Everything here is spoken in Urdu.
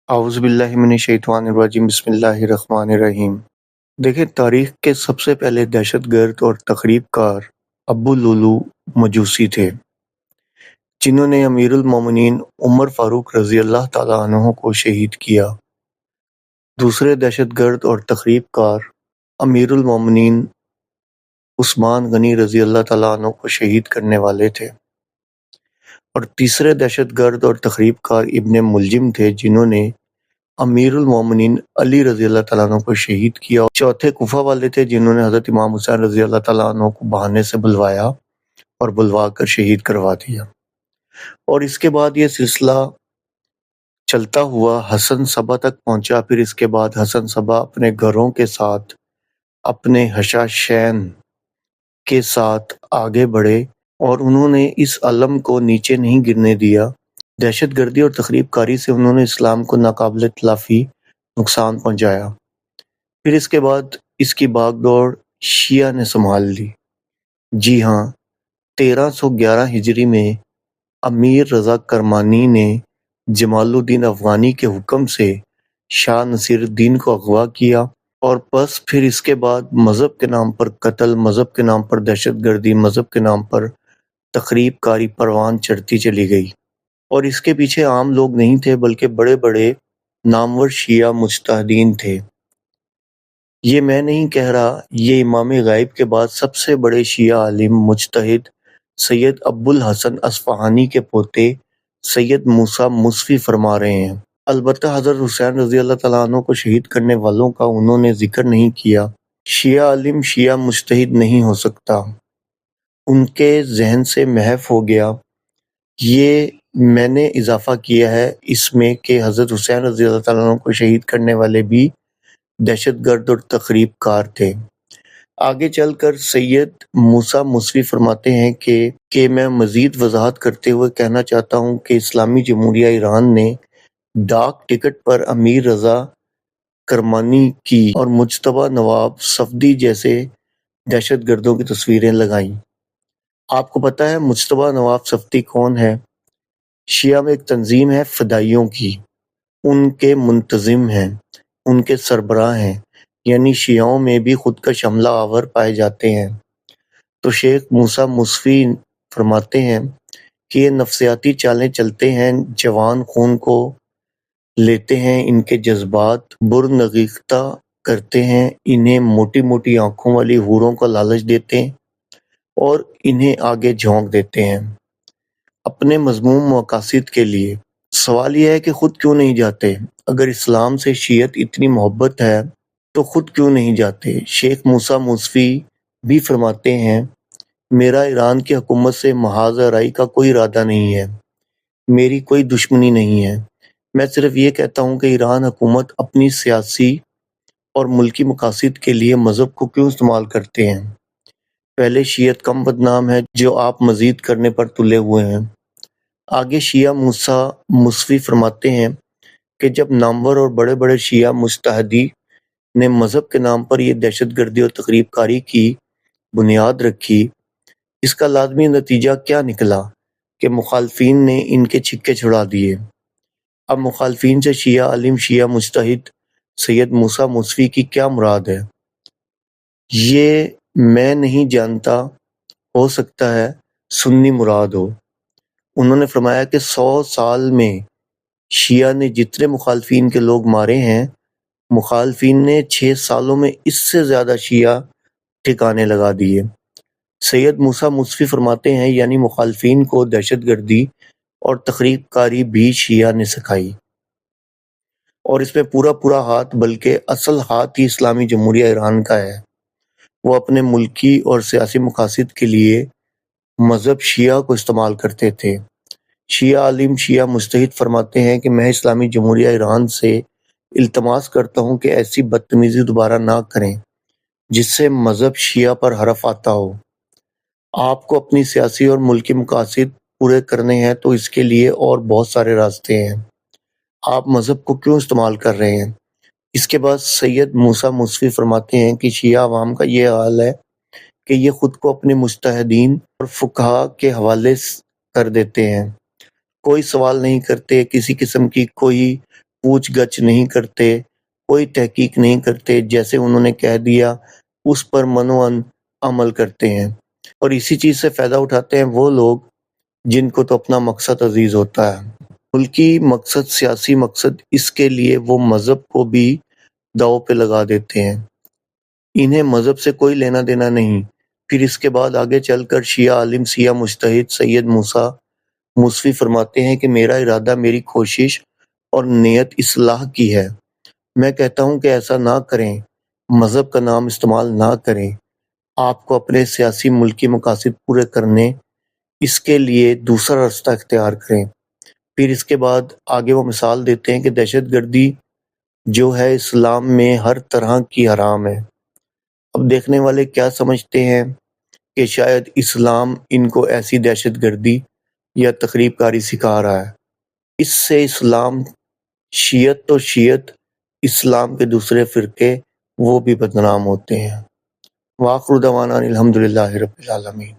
اعوذ باللہ من الشیطان الرجیم بسم اللہ الرحمن الرحیم۔ دیکھیں، تاریخ کے سب سے پہلے دہشت گرد اور تخریب کار ابو لولو مجوسی تھے، جنہوں نے امیر المومنین عمر فاروق رضی اللہ تعالیٰ عنہ کو شہید کیا۔ دوسرے دہشت گرد اور تخریب کار امیر المومنین عثمان غنی رضی اللہ تعالیٰ عنہ کو شہید کرنے والے تھے، اور تیسرے دہشت گرد اور تخریب کار ابن ملجم تھے، جنہوں نے امیر المومنین علی رضی اللہ تعالیٰ عنہ کو شہید کیا۔ اور چوتھے کوفہ والے تھے، جنہوں نے حضرت امام حسین رضی اللہ تعالیٰ عنہ کو بہانے سے بلوایا اور بلوا کر شہید کروا دیا۔ اور اس کے بعد یہ سلسلہ چلتا ہوا حسن صبا تک پہنچا۔ پھر اس کے بعد حسن صبا اپنے گھروں کے ساتھ، اپنے حشاشین کے ساتھ آگے بڑھے، اور انہوں نے اس علم کو نیچے نہیں گرنے دیا۔ دہشت گردی اور تخریب کاری سے انہوں نے اسلام کو ناقابل تلافی نقصان پہنچایا۔ پھر اس کے بعد اس کی باغ دوڑ شیعہ نے سنبھال لی۔ جی ہاں، 1311 ہجری میں امیر رضا کرمانی نے جمال الدین افغانی کے حکم سے شاہ نصیر الدین کو اغوا کیا، اور بس پھر اس کے بعد مذہب کے نام پر قتل، مذہب کے نام پر دہشت گردی، مذہب کے نام پر تخریب کاری پروان چڑھتی چلی گئی۔ اور اس کے پیچھے عام لوگ نہیں تھے، بلکہ بڑے بڑے نامور شیعہ مجتہدین تھے۔ یہ میں نہیں کہہ رہا، یہ امام غائب کے بعد سب سے بڑے شیعہ عالم مجتہد سید ابو الحسن اصفہانی کے پوتے سید موسیٰ موسوی فرما رہے ہیں۔ البتہ حضرت حسین رضی اللہ تعالیٰ عنہ کو شہید کرنے والوں کا انہوں نے ذکر نہیں کیا۔ شیعہ عالم شیعہ مجتہد نہیں ہو سکتا، ان کے ذہن سے محو ہو گیا۔ یہ میں نے اضافہ کیا ہے اس میں کہ حضرت حسین رضی اللہ تعالیٰ عنہ کو شہید کرنے والے بھی دہشت گرد اور تخریب کار تھے۔ آگے چل کر سید موسیٰ موسوی فرماتے ہیں کہ میں مزید وضاحت کرتے ہوئے کہنا چاہتا ہوں کہ اسلامی جمہوریہ ایران نے ڈاک ٹکٹ پر امیر رضا کرمانی کی اور مجتبیٰ نواب صفدی جیسے دہشت گردوں کی تصویریں لگائیں۔ آپ کو پتہ ہے مجتبیٰ نواب صفدی کون ہے؟ شیعہ میں ایک تنظیم ہے فدائیوں کی، ان کے منتظم ہیں، ان کے سربراہ ہیں، یعنی شیعوں میں بھی خودکش حملہ آور پائے جاتے ہیں۔ تو شیخ موسیٰ موسوی فرماتے ہیں کہ یہ نفسیاتی چالیں چلتے ہیں، جوان خون کو لیتے ہیں، ان کے جذبات برنگیختہ کرتے ہیں، انہیں موٹی موٹی آنکھوں والی حوروں کا لالچ دیتے ہیں اور انہیں آگے جھونک دیتے ہیں اپنے مذموم مقاصد کے لیے۔ سوال یہ ہے کہ خود کیوں نہیں جاتے؟ اگر اسلام سے شیعت اتنی محبت ہے تو خود کیوں نہیں جاتے؟ شیخ موسیٰ موسوی بھی فرماتے ہیں، میرا ایران کی حکومت سے محاذ آرائی کا کوئی ارادہ نہیں ہے، میری کوئی دشمنی نہیں ہے۔ میں صرف یہ کہتا ہوں کہ ایران حکومت اپنی سیاسی اور ملکی مقاصد کے لیے مذہب کو کیوں استعمال کرتے ہیں؟ پہلے شیعت کم بدنام ہے جو آپ مزید کرنے پر تلے ہوئے ہیں۔ آگے شیعہ موسیٰ موسوی فرماتے ہیں کہ جب نامور اور بڑے بڑے شیعہ مجتہدی نے مذہب کے نام پر یہ دہشت گردی اور تخریب کاری کی بنیاد رکھی، اس کا لازمی نتیجہ کیا نکلا کہ مخالفین نے ان کے چھکے چھڑا دیے۔ اب مخالفین سے شیعہ عالم شیعہ مجتہد سید موسیٰ موسوی کی کیا مراد ہے؟ یہ میں نہیں جانتا، ہو سکتا ہے سنی مراد ہو۔ انہوں نے فرمایا کہ 100 سال میں شیعہ نے جتنے مخالفین کے لوگ مارے ہیں، مخالفین نے 6 سالوں میں اس سے زیادہ شیعہ ٹھکانے لگا دیے۔ سید موسیٰ موسوی فرماتے ہیں یعنی مخالفین کو دہشت گردی اور تخریب کاری بھی شیعہ نے سکھائی، اور اس میں پورا ہاتھ، بلکہ اصل ہاتھ ہی اسلامی جمہوریہ ایران کا ہے۔ وہ اپنے ملکی اور سیاسی مقاصد کے لیے مذہب شیعہ کو استعمال کرتے تھے۔ شیعہ عالم شیعہ مجتہد فرماتے ہیں کہ میں اسلامی جمہوریہ ایران سے التماس کرتا ہوں کہ ایسی بدتمیزی دوبارہ نہ کریں جس سے مذہب شیعہ پر حرف آتا ہو۔ آپ کو اپنی سیاسی اور ملکی مقاصد پورے کرنے ہیں تو اس کے لیے اور بہت سارے راستے ہیں، آپ مذہب کو کیوں استعمال کر رہے ہیں؟ اس کے بعد سید موسیٰ موسوی فرماتے ہیں کہ شیعہ عوام کا یہ حال ہے کہ یہ خود کو اپنے مجتہدین اور فقہا کے حوالے کر دیتے ہیں، کوئی سوال نہیں کرتے، کسی قسم کی کوئی پوچھ گچھ نہیں کرتے، کوئی تحقیق نہیں کرتے، جیسے انہوں نے کہہ دیا اس پر منوعن عمل کرتے ہیں، اور اسی چیز سے فائدہ اٹھاتے ہیں وہ لوگ جن کو تو اپنا مقصد عزیز ہوتا ہے، ملکی مقصد، سیاسی مقصد، اس کے لیے وہ مذہب کو بھی داؤ پہ لگا دیتے ہیں، انہیں مذہب سے کوئی لینا دینا نہیں۔ پھر اس کے بعد آگے چل کر شیعہ عالم، سیاہ مجتہد سید موسیٰ موسوی فرماتے ہیں کہ میرا ارادہ، میری کوشش اور نیت اصلاح کی ہے، میں کہتا ہوں کہ ایسا نہ کریں، مذہب کا نام استعمال نہ کریں، آپ کو اپنے سیاسی ملکی مقاصد پورے کرنے، اس کے لیے دوسرا راستہ اختیار کریں۔ پھر اس کے بعد آگے وہ مثال دیتے ہیں کہ دہشت گردی جو ہے اسلام میں ہر طرح کی حرام ہے۔ اب دیکھنے والے کیا سمجھتے ہیں کہ شاید اسلام ان کو ایسی دہشت گردی یا تخریب کاری سکھا رہا ہے، اس سے اسلام، شیعت تو شیعت، اسلام کے دوسرے فرقے وہ بھی بدنام ہوتے ہیں۔ وآخر دعوانا الحمدللہ رب العالمین۔